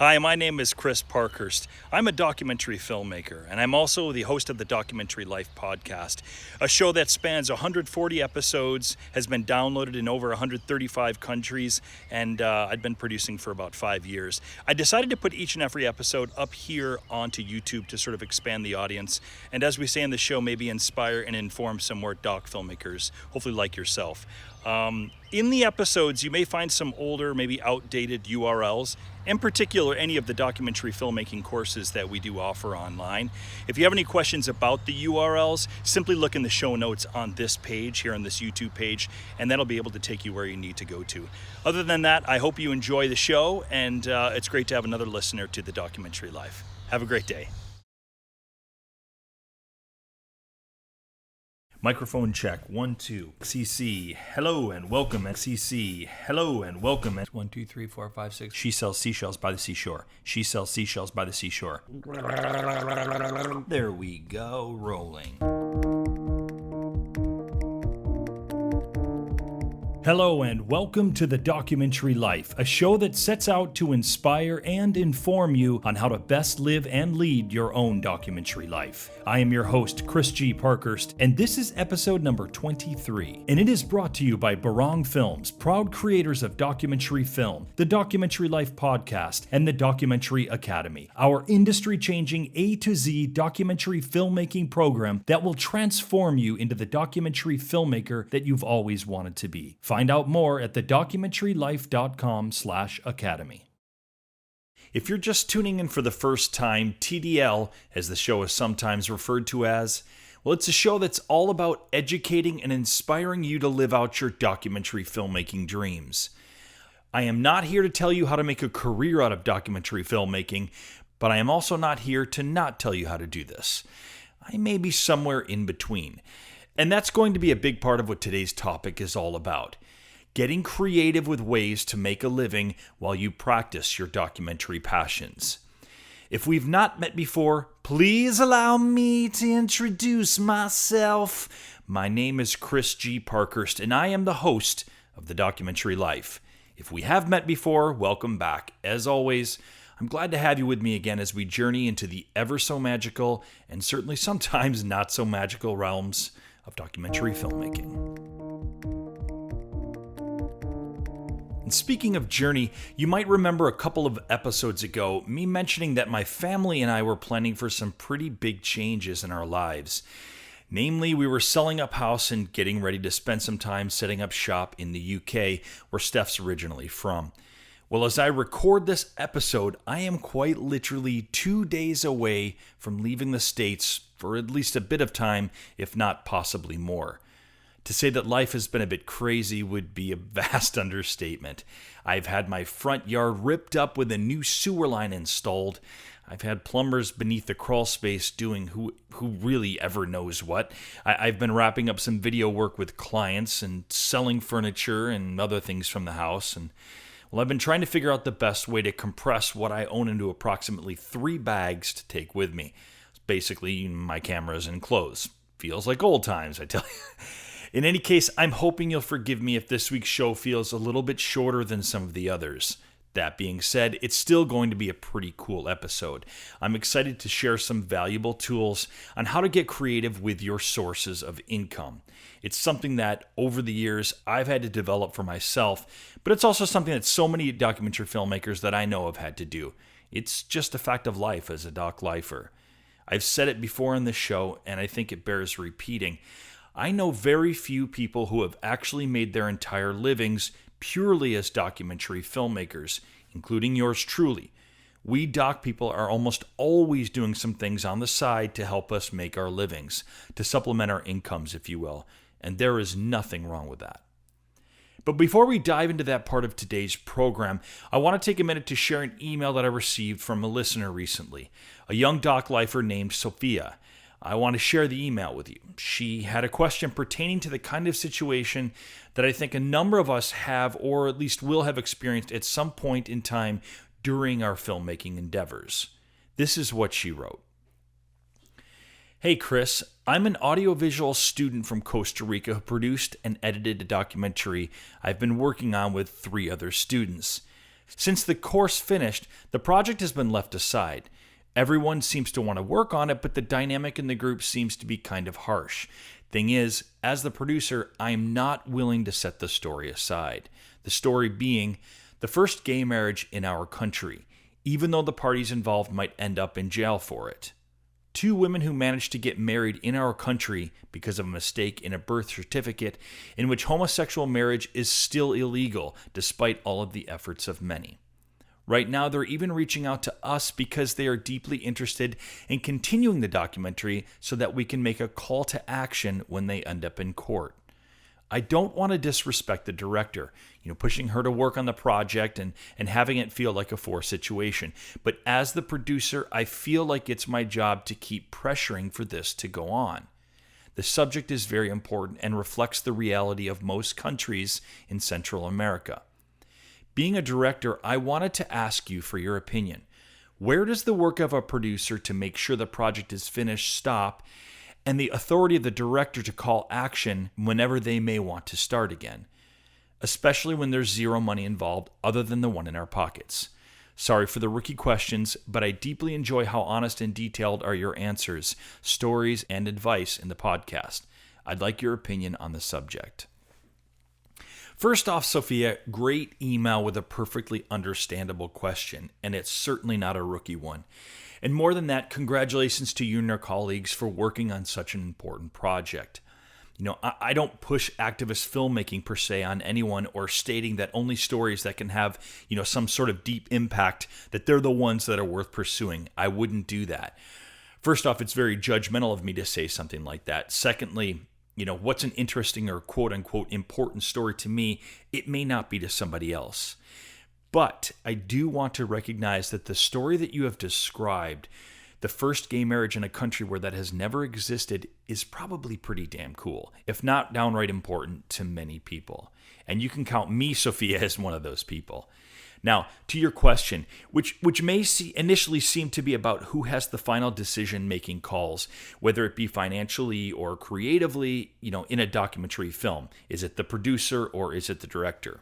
Hi, my name is Chris Parkhurst. I'm a documentary filmmaker, and I'm also the host of the Documentary Life podcast, a show that spans 140 episodes, has been downloaded in over 135 countries, and I've been producing for about 5 years. I decided to put each and every episode up here onto YouTube to sort of expand the audience, and as we say in the show, maybe inspire and inform some more doc filmmakers, hopefully like yourself. In the episodes, you may find some older, maybe outdated URLs, in particular any of the documentary filmmaking courses that we do offer online. If you have any questions about the URLs, simply look in the show notes on this page, here on this YouTube page, and that'll be able to take you where you need to go to. Other than that, I hope you enjoy the show, and it's great to have another listener to the Documentary Life. Have a great day. Microphone check, 1, 2. CC, hello and welcome. CC, hello and welcome. 1, 2, 3, 4, 5, 6. She sells seashells by the seashore. She sells seashells by the seashore. There we go, rolling. Hello and welcome to The Documentary Life, a show that sets out to inspire and inform you on how to best live and lead your own documentary life. I am your host, Chris G. Parkhurst, and this is episode number 23. And it is brought to you by Barong Films, proud creators of documentary film, the Documentary Life podcast, and the Documentary Academy, our industry-changing A to Z documentary filmmaking program that will transform you into the documentary filmmaker that you've always wanted to be. Find out more at thedocumentarylife.com/academy. If you're just tuning in for the first time, TDL, as the show is sometimes referred to as, well, it's a show that's all about educating and inspiring you to live out your documentary filmmaking dreams. I am not here to tell you how to make a career out of documentary filmmaking, but I am also not here to not tell you how to do this. I may be somewhere in between. And that's going to be a big part of what today's topic is all about. Getting creative with ways to make a living while you practice your documentary passions. If we've not met before, please allow me to introduce myself. My name is Chris G. Parkhurst, and I am the host of The Documentary Life. If we have met before, welcome back. As always, I'm glad to have you with me again as we journey into the ever so magical and certainly sometimes not so magical realms of documentary filmmaking. And speaking of journey, you might remember a couple of episodes ago me mentioning that my family and I were planning for some pretty big changes in our lives. Namely, we were selling up house and getting ready to spend some time setting up shop in the UK, where Steph's originally from. Well, as I record this episode, I am quite literally 2 days away from leaving the States for at least a bit of time, if not possibly more. To say that life has been a bit crazy would be a vast understatement. I've had my front yard ripped up with a new sewer line installed. I've had plumbers beneath the crawl space doing who really ever knows what. I've been wrapping up some video work with clients and selling furniture and other things from the house. And well, I've been trying to figure out the best way to compress what I own into approximately 3 bags to take with me. Basically, my cameras and clothes. Feels like old times, I tell you. In any case, I'm hoping you'll forgive me if this week's show feels a little bit shorter than some of the others. That being said, it's still going to be a pretty cool episode. I'm excited to share some valuable tools on how to get creative with your sources of income. It's something that, over the years, I've had to develop for myself, but it's also something that so many documentary filmmakers that I know have had to do. It's just a fact of life as a doc lifer. I've said it before in this show, and I think it bears repeating. I know very few people who have actually made their entire livings purely as documentary filmmakers, including yours truly. We doc people are almost always doing some things on the side to help us make our livings, to supplement our incomes, if you will, and there is nothing wrong with that. But before we dive into that part of today's program, I want to take a minute to share an email that I received from a listener recently, a young doc lifer named Sophia. I want to share the email with you. She had a question pertaining to the kind of situation that I think a number of us have, or at least will have experienced at some point in time during our filmmaking endeavors. This is what she wrote. Hey Chris, I'm an audiovisual student from Costa Rica who produced and edited a documentary I've been working on with 3 other students. Since the course finished, the project has been left aside. Everyone seems to want to work on it, but the dynamic in the group seems to be kind of harsh. Thing is, as the producer, I am not willing to set the story aside. The story being the first gay marriage in our country, even though the parties involved might end up in jail for it. Two women who managed to get married in our country because of a mistake in a birth certificate in which homosexual marriage is still illegal despite all of the efforts of many. Right now, they're even reaching out to us because they are deeply interested in continuing the documentary so that we can make a call to action when they end up in court. I don't want to disrespect the director, pushing her to work on the project and having it feel like a forced situation. But as the producer, I feel like it's my job to keep pressuring for this to go on. The subject is very important and reflects the reality of most countries in Central America. Being a director, I wanted to ask you for your opinion. Where does the work of a producer to make sure the project is finished stop, and the authority of the director to call action whenever they may want to start again, especially when there's zero money involved other than the one in our pockets? Sorry for the rookie questions, but I deeply enjoy how honest and detailed are your answers, stories, and advice in the podcast. I'd like your opinion on the subject. First off, Sophia, great email with a perfectly understandable question, and it's certainly not a rookie one. And more than that, congratulations to you and your colleagues for working on such an important project. I don't push activist filmmaking per se on anyone or stating that only stories that can have, some sort of deep impact, that they're the ones that are worth pursuing. I wouldn't do that. First off, it's very judgmental of me to say something like that. Secondly, what's an interesting or quote unquote important story to me, it may not be to somebody else. But I do want to recognize that the story that you have described, the first gay marriage in a country where that has never existed, is probably pretty damn cool, if not downright important to many people. And you can count me, Sophia, as one of those people. Now, to your question, which may initially seem to be about who has the final decision-making calls, whether it be financially or creatively, in a documentary film. Is it the producer or is it the director?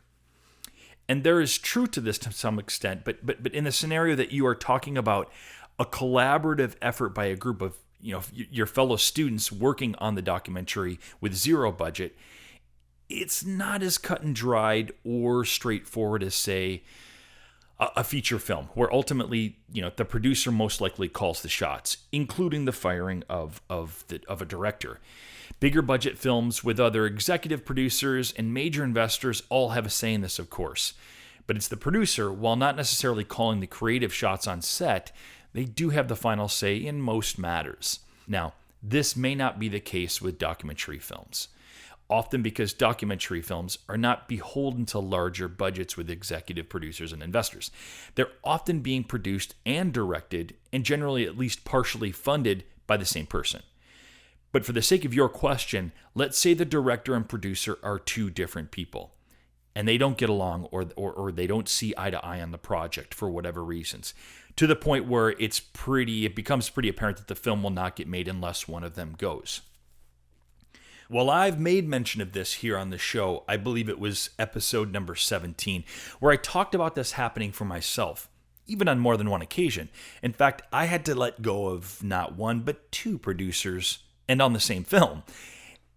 And there is truth to this to some extent, but in the scenario that you are talking about, a collaborative effort by a group of your fellow students working on the documentary with zero budget, it's not as cut and dried or straightforward as, say, a feature film, where ultimately the producer most likely calls the shots, including the firing of a director. Bigger budget films with other executive producers and major investors all have a say in this, of course. But it's the producer, while not necessarily calling the creative shots on set, they do have the final say in most matters. Now, this may not be the case with documentary films, often because documentary films are not beholden to larger budgets with executive producers and investors. They're often being produced and directed, and generally at least partially funded, by the same person. But for the sake of your question, let's say the director and producer are two different people, and they don't get along or they don't see eye to eye on the project for whatever reasons, to the point where it becomes pretty apparent that the film will not get made unless one of them goes. Well, I've made mention of this here on the show. I believe it was episode number 17, where I talked about this happening for myself, even on more than one occasion. In fact, I had to let go of not one, but two producers, and on the same film.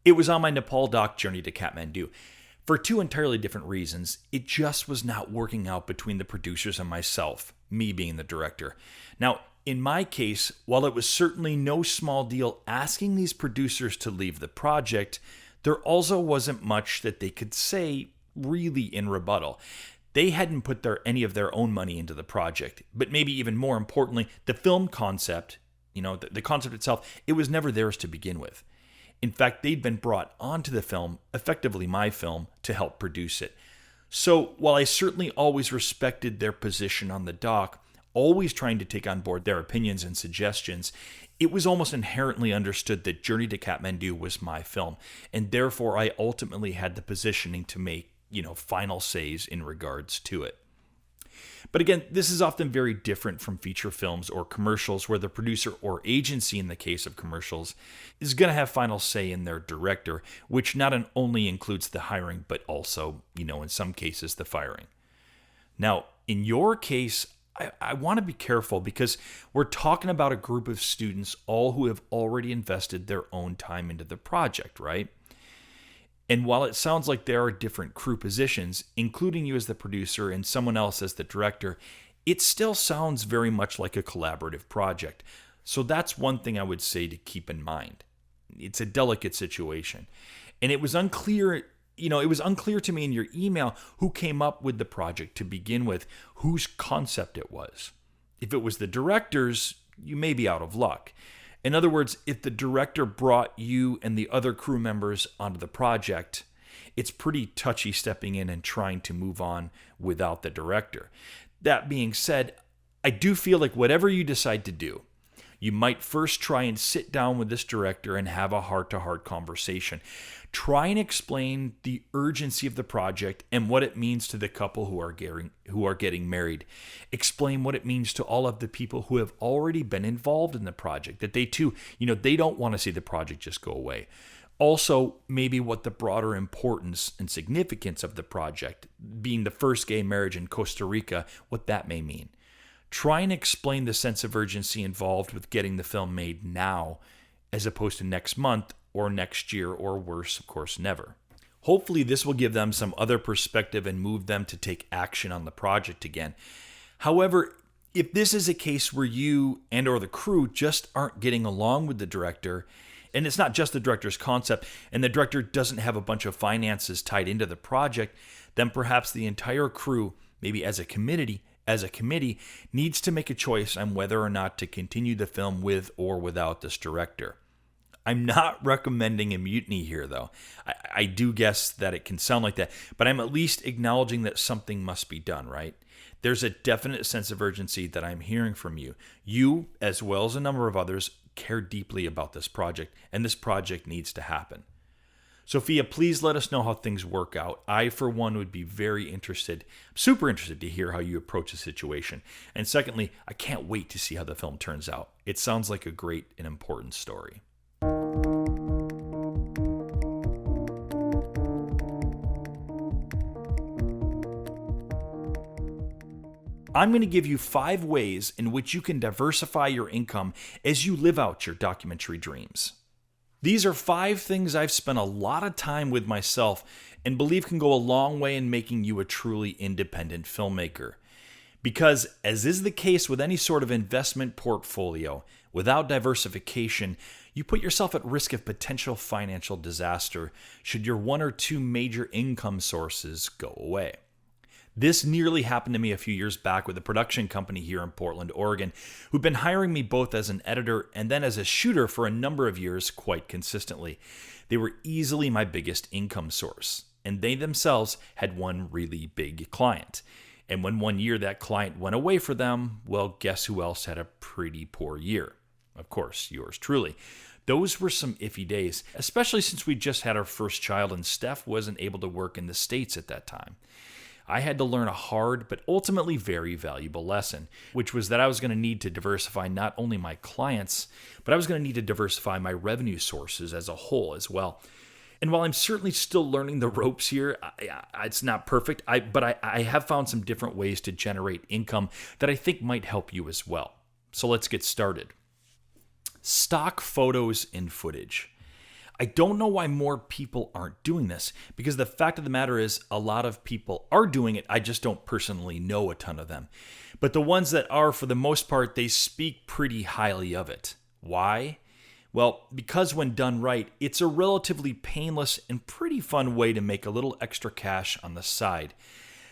It was on my Nepal doc journey to Kathmandu. For two entirely different reasons, it just was not working out between the producers and myself, me being the director. Now, in my case, while it was certainly no small deal asking these producers to leave the project, there also wasn't much that they could say really in rebuttal. They hadn't put any of their own money into the project, but maybe even more importantly, the film concept, the concept itself, it was never theirs to begin with. In fact, they'd been brought onto the film, effectively my film, to help produce it. So while I certainly always respected their position on the doc, always trying to take on board their opinions and suggestions, it was almost inherently understood that Journey to Kathmandu was my film, and therefore I ultimately had the positioning to make, final says in regards to it. But again, this is often very different from feature films or commercials, where the producer or agency, in the case of commercials, is going to have final say in their director, which not only includes the hiring, but also, in some cases, the firing. Now, in your case, I want to be careful because we're talking about a group of students, all who have already invested their own time into the project, right? And while it sounds like there are different crew positions, including you as the producer and someone else as the director, it still sounds very much like a collaborative project. So that's one thing I would say to keep in mind. It's a delicate situation. And it was unclear to me in your email who came up with the project to begin with, whose concept it was. If it was the director's, you may be out of luck. In other words, if the director brought you and the other crew members onto the project, it's pretty touchy stepping in and trying to move on without the director. That being said, I do feel like whatever you decide to do, you might first try and sit down with this director and have a heart-to-heart conversation. Try and explain the urgency of the project and what it means to the couple who are getting married. Explain what it means to all of the people who have already been involved in the project, that they too, they don't want to see the project just go away. Also, maybe what the broader importance and significance of the project, being the first gay marriage in Costa Rica, what that may mean. Try and explain the sense of urgency involved with getting the film made now, as opposed to next month or next year, or worse, of course, never. Hopefully, this will give them some other perspective and move them to take action on the project again. However, if this is a case where you and or the crew just aren't getting along with the director, and it's not just the director's concept, and the director doesn't have a bunch of finances tied into the project, then perhaps the entire crew, maybe as a committee, needs to make a choice on whether or not to continue the film with or without this director. I'm not recommending a mutiny here, though. I do guess that it can sound like that, but I'm at least acknowledging that something must be done, right? There's a definite sense of urgency that I'm hearing from you. You, as well as a number of others, care deeply about this project, and this project needs to happen. Sophia, please let us know how things work out. I, for one, would be super interested to hear how you approach the situation. And secondly, I can't wait to see how the film turns out. It sounds like a great and important story. I'm going to give you 5 ways in which you can diversify your income as you live out your documentary dreams. These are 5 things I've spent a lot of time with myself and believe can go a long way in making you a truly independent filmmaker. Because, as is the case with any sort of investment portfolio, without diversification, you put yourself at risk of potential financial disaster should your 1 or 2 major income sources go away. This nearly happened to me a few years back with a production company here in Portland, Oregon, who'd been hiring me both as an editor and then as a shooter for a number of years quite consistently. They were easily my biggest income source, and they themselves had one really big client. And when one year that client went away for them, well, guess who else had a pretty poor year? Of course, yours truly. Those were some iffy days, especially since we just had our first child and Steph wasn't able to work in the States at that time. I had to learn a hard but ultimately very valuable lesson, which was that I was going to need to diversify not only my clients, but I was going to need to diversify my revenue sources as a whole as well. And while I'm certainly still learning the ropes here, it's not perfect, but I have found some different ways to generate income that I think might help you as well. So let's get started. Stock photos and footage. I don't know why more people aren't doing this, because the fact of the matter is a lot of people are doing it. I just don't personally know a ton of them. But the ones that are, for the most part, they speak pretty highly of it. Why? Well, because when done right, it's a relatively painless and pretty fun way to make a little extra cash on the side.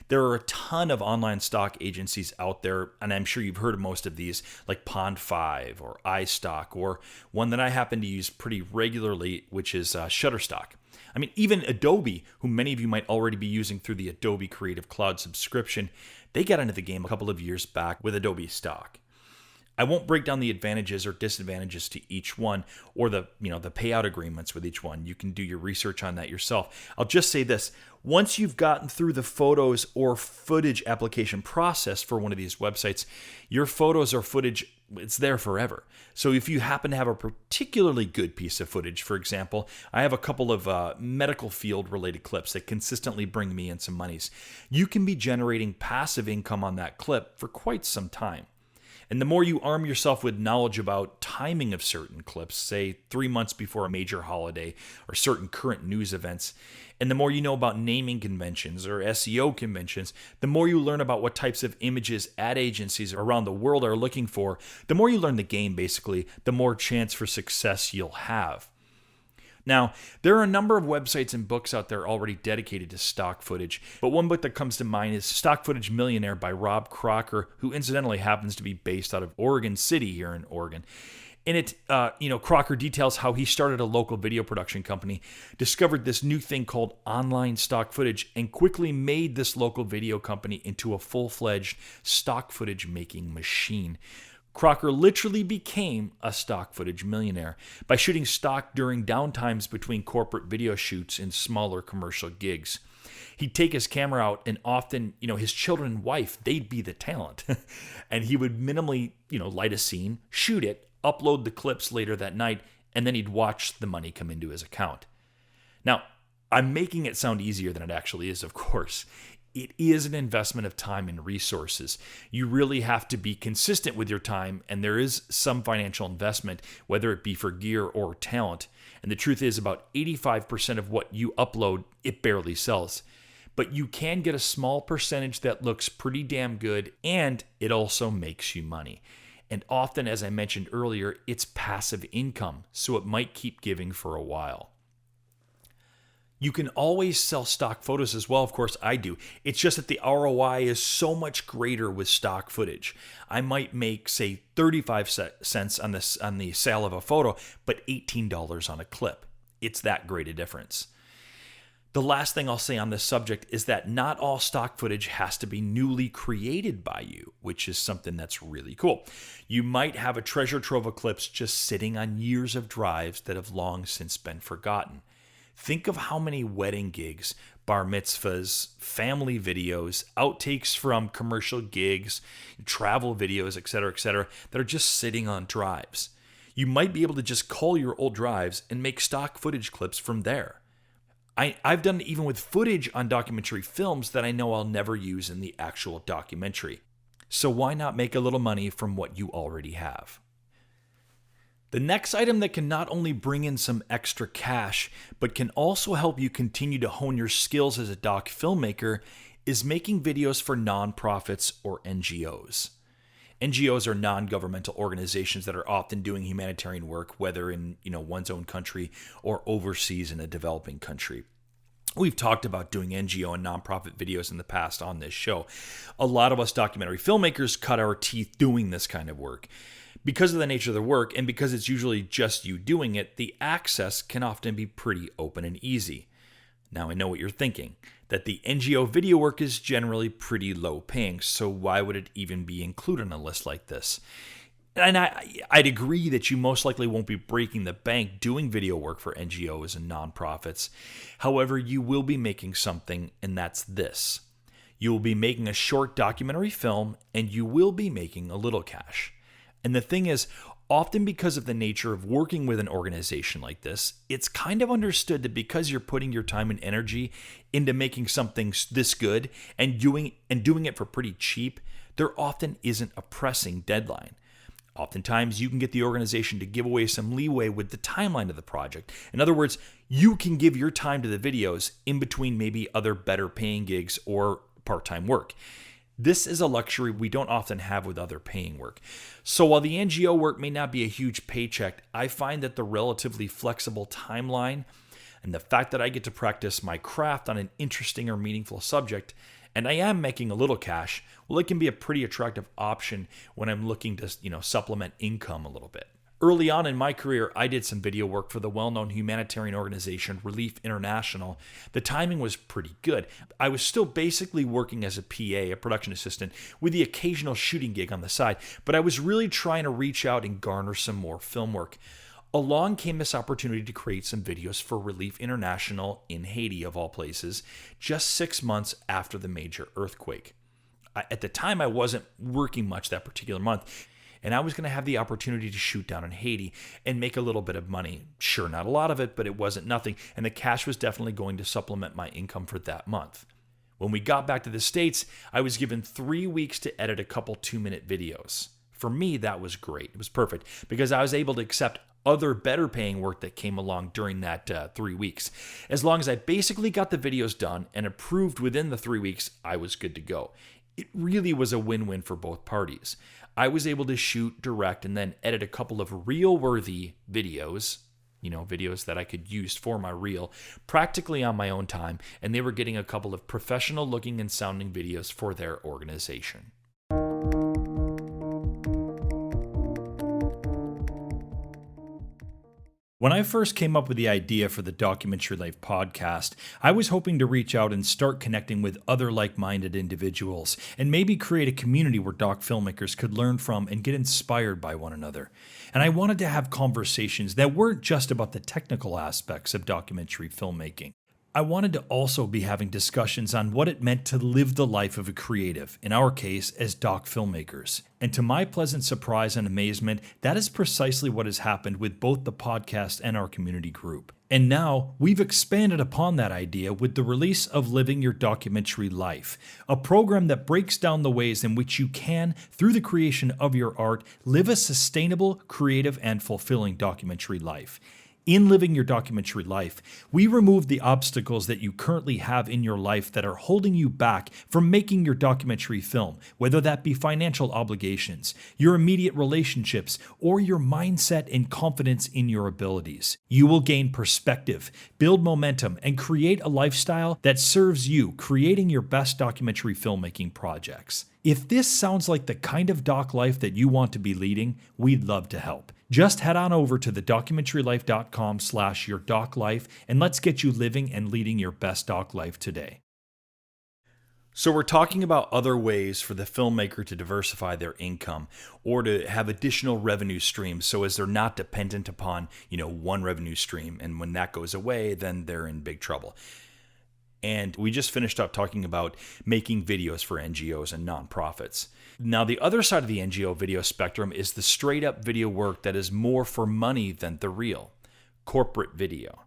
There are a ton of online stock agencies out there, and I'm sure you've heard of most of these, like Pond5 or iStock, or one that I happen to use pretty regularly, which is Shutterstock. I mean, even Adobe, who many of you might already be using through the Adobe Creative Cloud subscription, they got into the game a couple of years back with Adobe Stock. I won't break down the advantages or disadvantages to each one or the payout agreements with each one. You can do your research on that yourself. I'll just say this. Once you've gotten through the photos or footage application process for one of these websites, your photos or footage, it's there forever. So if you happen to have a particularly good piece of footage, for example, I have a couple of medical field related clips that consistently bring me in some monies. You can be generating passive income on that clip for quite some time. And the more you arm yourself with knowledge about timing of certain clips, say 3 months before a major holiday or certain current news events, and the more you know about naming conventions or SEO conventions, the more you learn about what types of images ad agencies around the world are looking for, the more you learn the game, basically, the more chance for success you'll have. Now, there are a number of websites and books out there already dedicated to stock footage, but one book that comes to mind is Stock Footage Millionaire by Robb Crocker, who incidentally happens to be based out of Oregon City here in Oregon. In it, Crocker details how he started a local video production company, discovered this new thing called online stock footage, and quickly made this local video company into a full-fledged stock footage making machine. Crocker literally became a stock footage millionaire by shooting stock during downtimes between corporate video shoots and smaller commercial gigs. He'd take his camera out and often, his children and wife, they'd be the talent. And he would minimally, light a scene, shoot it, upload the clips later that night, and then he'd watch the money come into his account. Now, I'm making it sound easier than it actually is, of course. It is an investment of time and resources. You really have to be consistent with your time, and there is some financial investment, whether it be for gear or talent. And the truth is, about 85% of what you upload, it barely sells. But you can get a small percentage that looks pretty damn good, and it also makes you money. And often, as I mentioned earlier, it's passive income, so it might keep giving for a while. You can always sell stock photos as well. Of course, I do. It's just that the ROI is so much greater with stock footage. I might make, say, 35 cents on the sale of a photo, but $18 on a clip. It's that great a difference. The last thing I'll say on this subject is that not all stock footage has to be newly created by you, which is something that's really cool. You might have a treasure trove of clips just sitting on years of drives that have long since been forgotten. Think of how many wedding gigs, bar mitzvahs, family videos, outtakes from commercial gigs, travel videos, etc., that are just sitting on drives. You might be able to just cull your old drives and make stock footage clips from there. I've done it even with footage on documentary films that I know I'll never use in the actual documentary. So why not make a little money from what you already have? The next item that can not only bring in some extra cash, but can also help you continue to hone your skills as a doc filmmaker is making videos for nonprofits or NGOs. NGOs are non-governmental organizations that are often doing humanitarian work, whether in one's own country or overseas in a developing country. We've talked about doing NGO and nonprofit videos in the past on this show. A lot of us documentary filmmakers cut our teeth doing this kind of work. Because of the nature of the work, and because it's usually just you doing it, the access can often be pretty open and easy. Now I know what you're thinking, that the NGO video work is generally pretty low paying, so why would it even be included on a list like this? And I'd agree that you most likely won't be breaking the bank doing video work for NGOs and nonprofits. However, you will be making something, and that's this. You will be making a short documentary film, and you will be making a little cash. And the thing is, often because of the nature of working with an organization like this, it's kind of understood that because you're putting your time and energy into making something this good and doing it for pretty cheap, there often isn't a pressing deadline. Oftentimes, you can get the organization to give away some leeway with the timeline of the project. In other words, you can give your time to the videos in between maybe other better paying gigs or part-time work. This is a luxury we don't often have with other paying work. So while the NGO work may not be a huge paycheck, I find that the relatively flexible timeline and the fact that I get to practice my craft on an interesting or meaningful subject, and I am making a little cash, well, it can be a pretty attractive option when I'm looking to, supplement income a little bit. Early on in my career, I did some video work for the well-known humanitarian organization Relief International. The timing was pretty good. I was still basically working as a PA, a production assistant, with the occasional shooting gig on the side, but I was really trying to reach out and garner some more film work. Along came this opportunity to create some videos for Relief International in Haiti, of all places, just 6 months after the major earthquake. At the time, I wasn't working much that particular month, and I was going to have the opportunity to shoot down in Haiti and make a little bit of money. Sure, not a lot of it, but it wasn't nothing, and the cash was definitely going to supplement my income for that month. When we got back to the States, I was given 3 weeks to edit a couple 2-minute videos. For me, that was great. It was perfect because I was able to accept other better paying work that came along during that 3 weeks. As long as I basically got the videos done and approved within the 3 weeks, I was good to go. It really was a win-win for both parties. I was able to shoot, direct, and then edit a couple of reel-worthy videos, videos that I could use for my reel, practically on my own time, and they were getting a couple of professional-looking and sounding videos for their organization. When I first came up with the idea for the Documentary Life podcast, I was hoping to reach out and start connecting with other like-minded individuals and maybe create a community where doc filmmakers could learn from and get inspired by one another. And I wanted to have conversations that weren't just about the technical aspects of documentary filmmaking. I wanted to also be having discussions on what it meant to live the life of a creative, in our case, as doc filmmakers. And to my pleasant surprise and amazement, that is precisely what has happened with both the podcast and our community group. And now, we've expanded upon that idea with the release of Living Your Documentary Life, a program that breaks down the ways in which you can, through the creation of your art, live a sustainable, creative, and fulfilling documentary life. In Living Your Documentary Life, we remove the obstacles that you currently have in your life that are holding you back from making your documentary film, whether that be financial obligations, your immediate relationships, or your mindset and confidence in your abilities. You will gain perspective, build momentum, and create a lifestyle that serves you, creating your best documentary filmmaking projects. If this sounds like the kind of doc life that you want to be leading, we'd love to help. Just head on over to thedocumentarylife.com/yourdoclife and let's get you living and leading your best doc life today. So we're talking about other ways for the filmmaker to diversify their income or to have additional revenue streams so as they're not dependent upon, one revenue stream. And when that goes away, then they're in big trouble. And we just finished up talking about making videos for NGOs and nonprofits. Now, the other side of the NGO video spectrum is the straight up video work that is more for money than the real. Corporate video.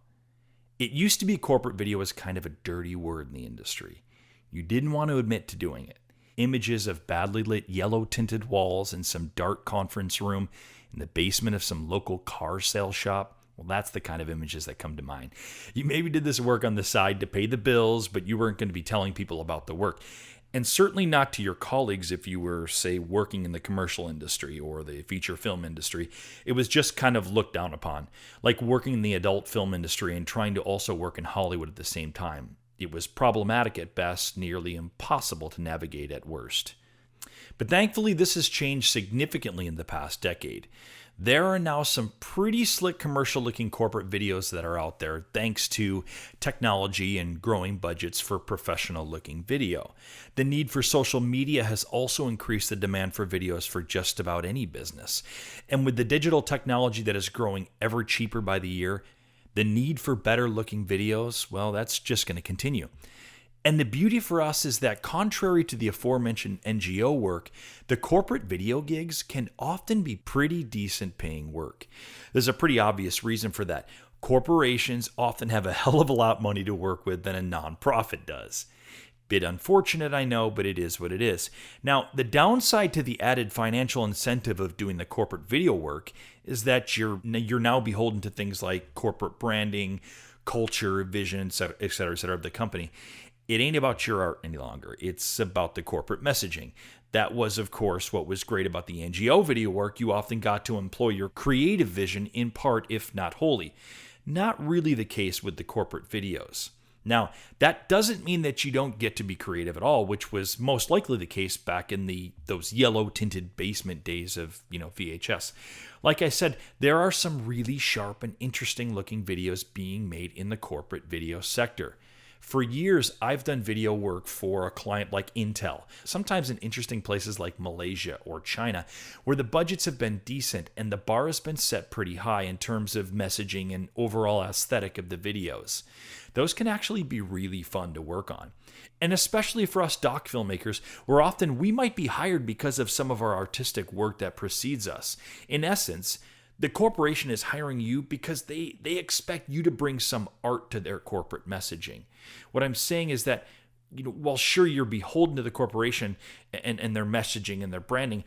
It used to be corporate video was kind of a dirty word in the industry. You didn't want to admit to doing it. Images of badly lit yellow tinted walls in some dark conference room in the basement of some local car sale shop. Well, that's the kind of images that come to mind. You maybe did this work on the side to pay the bills, but you weren't going to be telling people about the work. And certainly not to your colleagues if you were, say, working in the commercial industry or the feature film industry. It was just kind of looked down upon, like working in the adult film industry and trying to also work in Hollywood at the same time. It was problematic at best, nearly impossible to navigate at worst. But thankfully, this has changed significantly in the past decade. There are now some pretty slick commercial-looking corporate videos that are out there thanks to technology and growing budgets for professional-looking video. The need for social media has also increased the demand for videos for just about any business. And with the digital technology that is growing ever cheaper by the year, the need for better-looking videos, well, that's just going to continue. And the beauty for us is that contrary to the aforementioned NGO work, the corporate video gigs can often be pretty decent paying work. There's a pretty obvious reason for that. Corporations often have a hell of a lot of money to work with than a nonprofit does. Bit unfortunate, I know, but it is what it is. Now, the downside to the added financial incentive of doing the corporate video work is that you're now beholden to things like corporate branding, culture, vision, et cetera, of the company. It ain't about your art any longer. It's about the corporate messaging. That was, of course, what was great about the NGO video work. You often got to employ your creative vision in part, if not wholly. Not really the case with the corporate videos. Now, that doesn't mean that you don't get to be creative at all, which was most likely the case back in those yellow tinted basement days of, VHS. Like I said, there are some really sharp and interesting looking videos being made in the corporate video sector. For years, I've done video work for a client like Intel, sometimes in interesting places like Malaysia or China, where the budgets have been decent and the bar has been set pretty high in terms of messaging and overall aesthetic of the videos. Those can actually be really fun to work on. And especially for us doc filmmakers, where often we might be hired because of some of our artistic work that precedes us. In essence, the corporation is hiring you because they expect you to bring some art to their corporate messaging. What I'm saying is that, while sure you're beholden to the corporation and their messaging and their branding,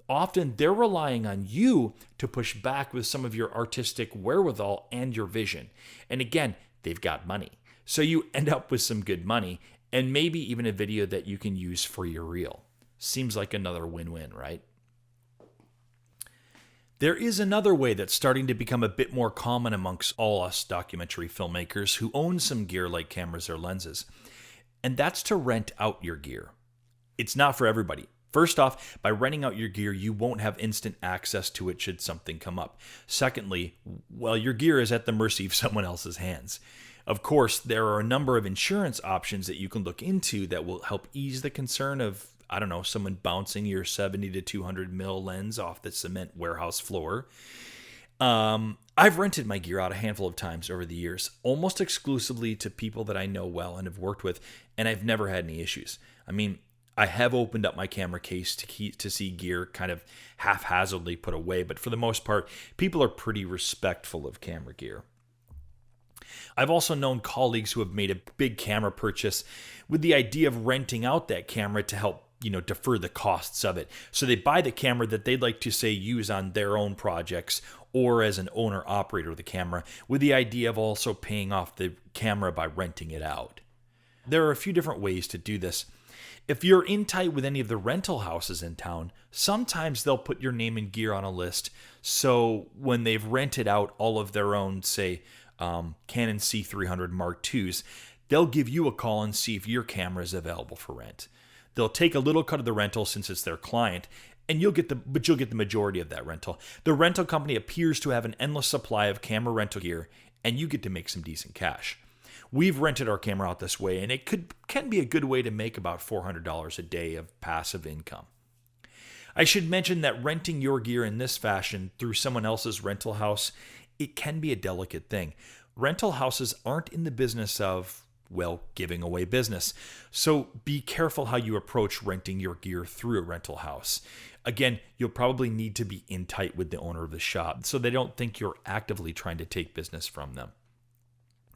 often they're relying on you to push back with some of your artistic wherewithal and your vision. And again, they've got money. So you end up with some good money and maybe even a video that you can use for your reel. Seems like another win-win, right? There is another way that's starting to become a bit more common amongst all us documentary filmmakers who own some gear like cameras or lenses, and that's to rent out your gear. It's not for everybody. First off, by renting out your gear, you won't have instant access to it should something come up. Secondly, your gear is at the mercy of someone else's hands. Of course, there are a number of insurance options that you can look into that will help ease the concern of someone bouncing your 70 to 200 mil lens off the cement warehouse floor. I've rented my gear out a handful of times over the years, almost exclusively to people that I know well and have worked with, and I've never had any issues. I have opened up my camera case to see gear kind of haphazardly put away, but for the most part, people are pretty respectful of camera gear. I've also known colleagues who have made a big camera purchase with the idea of renting out that camera to help defer the costs of it. So they buy the camera that they'd like to, say, use on their own projects or as an owner-operator of the camera, with the idea of also paying off the camera by renting it out. There are a few different ways to do this. If you're in tight with any of the rental houses in town, sometimes they'll put your name and gear on a list. So when they've rented out all of their own, say, Canon C300 Mark IIs, they'll give you a call and see if your camera is available for rent. They'll take a little cut of the rental since it's their client, and you'll get the majority of that rental. The rental company appears to have an endless supply of camera rental gear, and you get to make some decent cash. We've rented our camera out this way, and it can be a good way to make about $400 a day of passive income. I should mention that renting your gear in this fashion through someone else's rental house, it can be a delicate thing. Rental houses aren't in the business of, giving away business. So be careful how you approach renting your gear through a rental house. Again, you'll probably need to be in tight with the owner of the shop so they don't think you're actively trying to take business from them.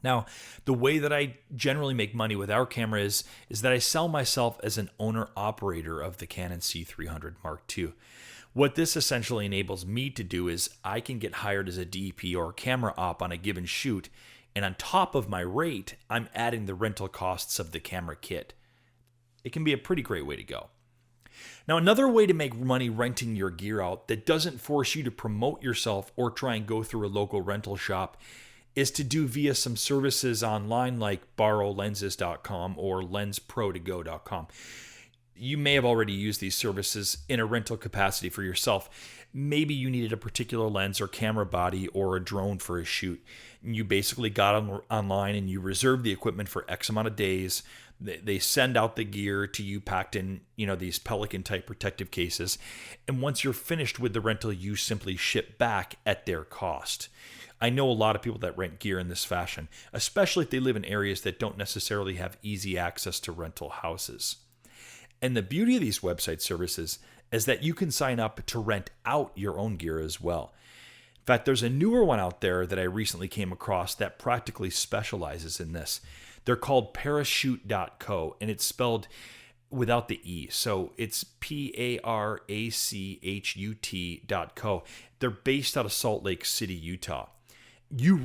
Now, the way that I generally make money with our camera is that I sell myself as an owner-operator of the Canon C300 Mark II. What this essentially enables me to do is I can get hired as a DP or camera op on a given shoot, and on top of my rate, I'm adding the rental costs of the camera kit. It can be a pretty great way to go. Now, another way to make money renting your gear out that doesn't force you to promote yourself or try and go through a local rental shop is to do via some services online like borrowlenses.com or lensprotogo.com. You may have already used these services in a rental capacity for yourself. Maybe you needed a particular lens or camera body or a drone for a shoot. You basically got online and you reserved the equipment for X amount of days. They send out the gear to you packed in, these Pelican type protective cases. And once you're finished with the rental, you simply ship back at their cost. I know a lot of people that rent gear in this fashion, especially if they live in areas that don't necessarily have easy access to rental houses. And the beauty of these website services is that you can sign up to rent out your own gear as well. In fact, there's a newer one out there that I recently came across that practically specializes in this. They're called parachute.co, and it's spelled without the E. So it's parachut.co. They're based out of Salt Lake City, Utah. You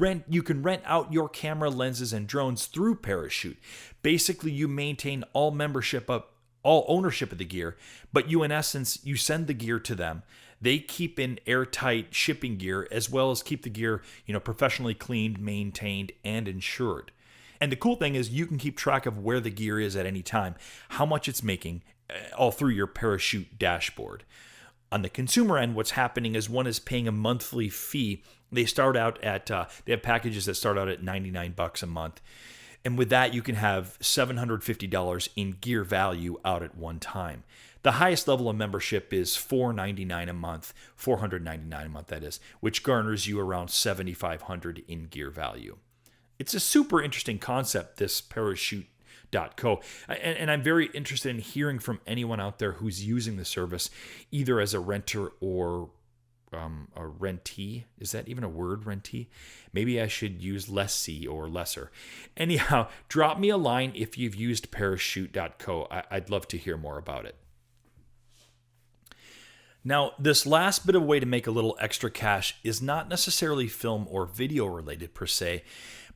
can rent out your camera, lenses, and drones through Parachute. Basically, you maintain all ownership of the gear, but you send the gear to them. They keep in airtight shipping gear as well as keep the gear, professionally cleaned, maintained, and insured. And the cool thing is you can keep track of where the gear is at any time, how much it's making, all through your Parachute dashboard. On the consumer end, what's happening is one is paying a monthly fee. They start out at, they have packages that start out at $99 a month. And with that, you can have $750 in gear value out at one time. The highest level of membership is $499 a month, $499 a month that is, which garners you around $7,500 in gear value. It's a super interesting concept, this Parachute.co. And I'm very interested in hearing from anyone out there who's using the service, either as a renter or a rentee. Is that even a word, rentee? Maybe I should use lessee or lesser. Anyhow, drop me a line if you've used Parachute.co. I'd love to hear more about it. Now, this last bit of way to make a little extra cash is not necessarily film or video related per se,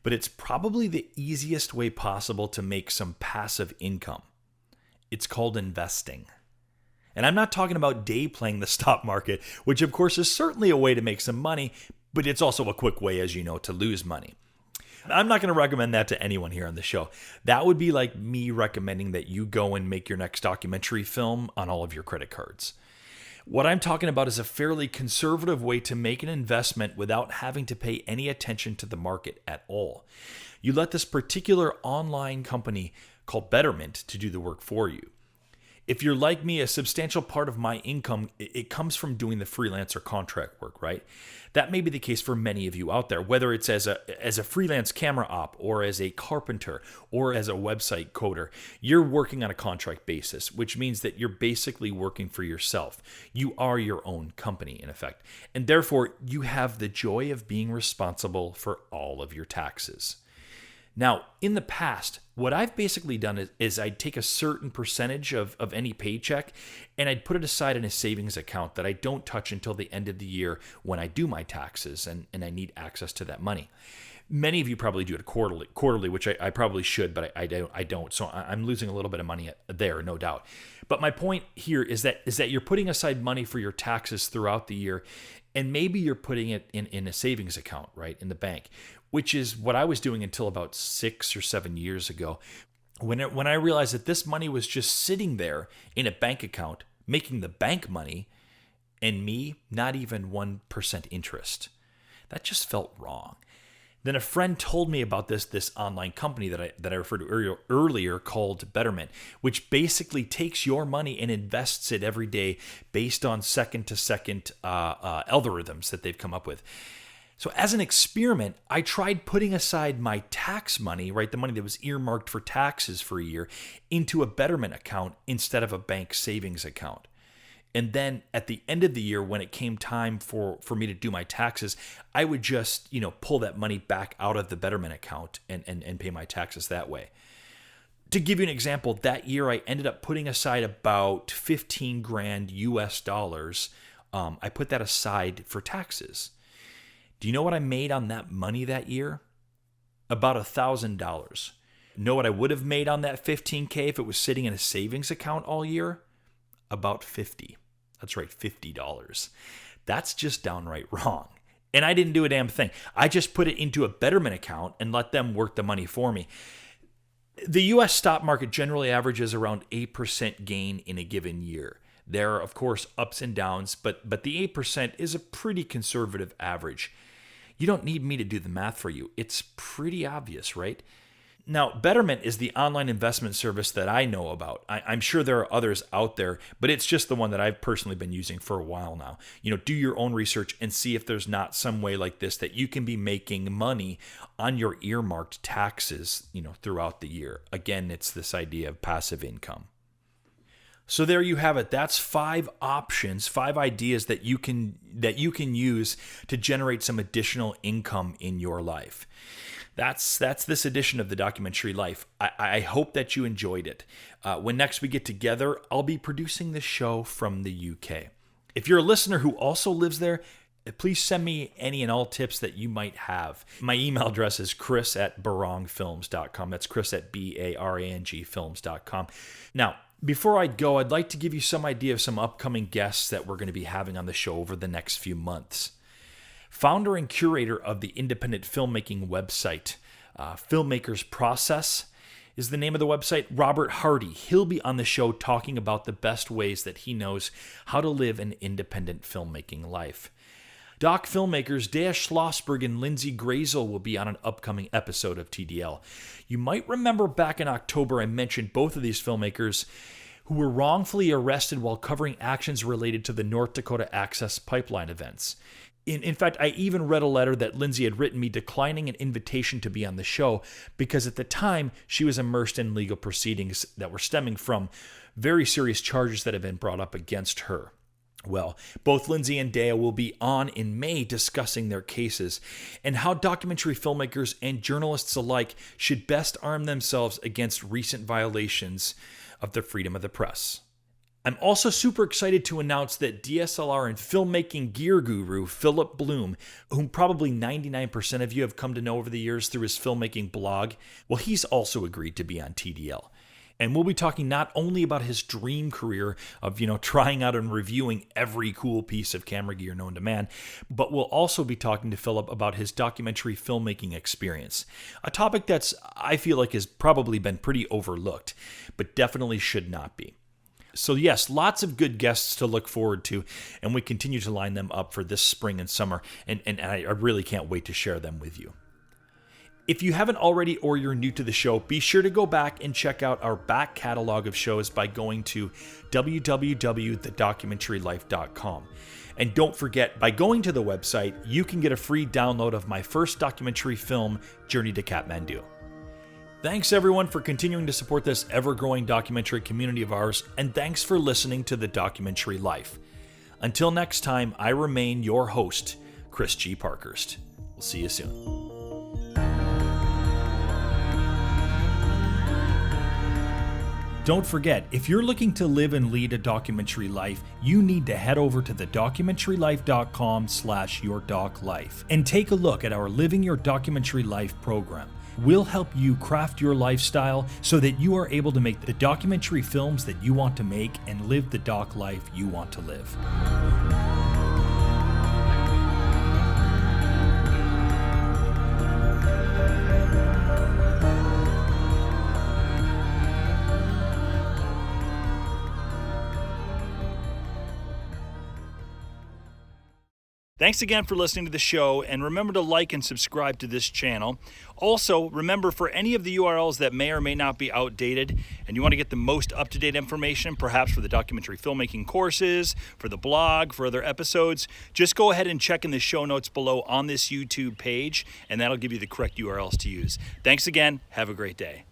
but it's probably the easiest way possible to make some passive income. It's called investing. And I'm not talking about day playing the stock market, which of course is certainly a way to make some money, but it's also a quick way, as you know, to lose money. I'm not going to recommend that to anyone here on the show. That would be like me recommending that you go and make your next documentary film on all of your credit cards. What I'm talking about is a fairly conservative way to make an investment without having to pay any attention to the market at all. You let this particular online company called Betterment to do the work for you. If you're like me, a substantial part of my income, it comes from doing the freelance or contract work, right? That may be the case for many of you out there, whether it's as a freelance camera op or as a carpenter or as a website coder. You're working on a contract basis, which means that you're basically working for yourself. You are your own company, in effect. And therefore, you have the joy of being responsible for all of your taxes. Now, in the past, what I've basically done is I'd take a certain percentage of any paycheck and I'd put it aside in a savings account that I don't touch until the end of the year when I do my taxes and I need access to that money. Many of you probably do it quarterly, which I probably should, but I don't. So I'm losing a little bit of money there, no doubt. But my point here is that you're putting aside money for your taxes throughout the year, and maybe you're putting it in a savings account, right, in the bank, which is what I was doing until about 6 or 7 years ago, when I realized that this money was just sitting there in a bank account, making the bank money, and me not even 1% interest. That just felt wrong. Then a friend told me about this online company that I referred to earlier called Betterment, which basically takes your money and invests it every day based on second-to-second algorithms that they've come up with. So as an experiment, I tried putting aside my tax money, right, the money that was earmarked for taxes for a year, into a Betterment account instead of a bank savings account. And then at the end of the year, when it came time for me to do my taxes, I would just, pull that money back out of the Betterment account and pay my taxes that way. To give you an example, that year I ended up putting aside about $15,000 US dollars. I put that aside for taxes. Do you know what I made on that money that year? About $1,000. Know what I would have made on that $15,000 if it was sitting in a savings account all year? About $50. That's right, $50. That's just downright wrong. And I didn't do a damn thing. I just put it into a Betterment account and let them work the money for me. The U.S. stock market generally averages around 8% gain in a given year. There are, of course, ups and downs, but the 8% is a pretty conservative average. You don't need me to do the math for you. It's pretty obvious, right? Now, Betterment is the online investment service that I know about. I'm sure there are others out there, but it's just the one that I've personally been using for a while now. Do your own research and see if there's not some way like this that you can be making money on your earmarked taxes, throughout the year. Again, it's this idea of passive income. So there you have it. That's 5 options, 5 ideas that you can use to generate some additional income in your life. That's this edition of The Documentary Life. I hope that you enjoyed it. When next we get together, I'll be producing this show from the UK. If you're a listener who also lives there, please send me any and all tips that you might have. My email address is chris@barangfilms.com. That's chris@barangfilms.com. Now, before I go, I'd like to give you some idea of some upcoming guests that we're going to be having on the show over the next few months. Founder and curator of the independent filmmaking website, Filmmaker's Process is the name of the website. Robert Hardy, he'll be on the show talking about the best ways that he knows how to live an independent filmmaking life. Doc filmmakers Dea Schlossberg and Lindsay Grazel will be on an upcoming episode of TDL. You might remember back in October I mentioned both of these filmmakers who were wrongfully arrested while covering actions related to the North Dakota Access Pipeline events. In fact, I even read a letter that Lindsay had written me declining an invitation to be on the show because at the time she was immersed in legal proceedings that were stemming from very serious charges that had been brought up against her. Well, both Lindsay and Dea will be on in May discussing their cases and how documentary filmmakers and journalists alike should best arm themselves against recent violations of the freedom of the press. I'm also super excited to announce that DSLR and filmmaking gear guru Philip Bloom, whom probably 99% of you have come to know over the years through his filmmaking blog, well, he's also agreed to be on TDL. And we'll be talking not only about his dream career of, trying out and reviewing every cool piece of camera gear known to man, but we'll also be talking to Philip about his documentary filmmaking experience, a topic that's, I feel like, has probably been pretty overlooked, but definitely should not be. So yes, lots of good guests to look forward to, and we continue to line them up for this spring and summer, and I really can't wait to share them with you. If you haven't already or you're new to the show, be sure to go back and check out our back catalog of shows by going to www.thedocumentarylife.com. And don't forget, by going to the website, you can get a free download of my first documentary film, Journey to Kathmandu. Thanks everyone for continuing to support this ever-growing documentary community of ours, and thanks for listening to The Documentary Life. Until next time, I remain your host, Chris G. Parkhurst. We'll see you soon. Don't forget, if you're looking to live and lead a documentary life, you need to head over to thedocumentarylife.com/yourdoclife and take a look at our Living Your Documentary Life program. We'll help you craft your lifestyle so that you are able to make the documentary films that you want to make and live the doc life you want to live. Thanks again for listening to the show, and remember to like and subscribe to this channel. Also, remember, for any of the URLs that may or may not be outdated, and you want to get the most up-to-date information, perhaps for the documentary filmmaking courses, for the blog, for other episodes, just go ahead and check in the show notes below on this YouTube page, and that'll give you the correct URLs to use. Thanks again. Have a great day.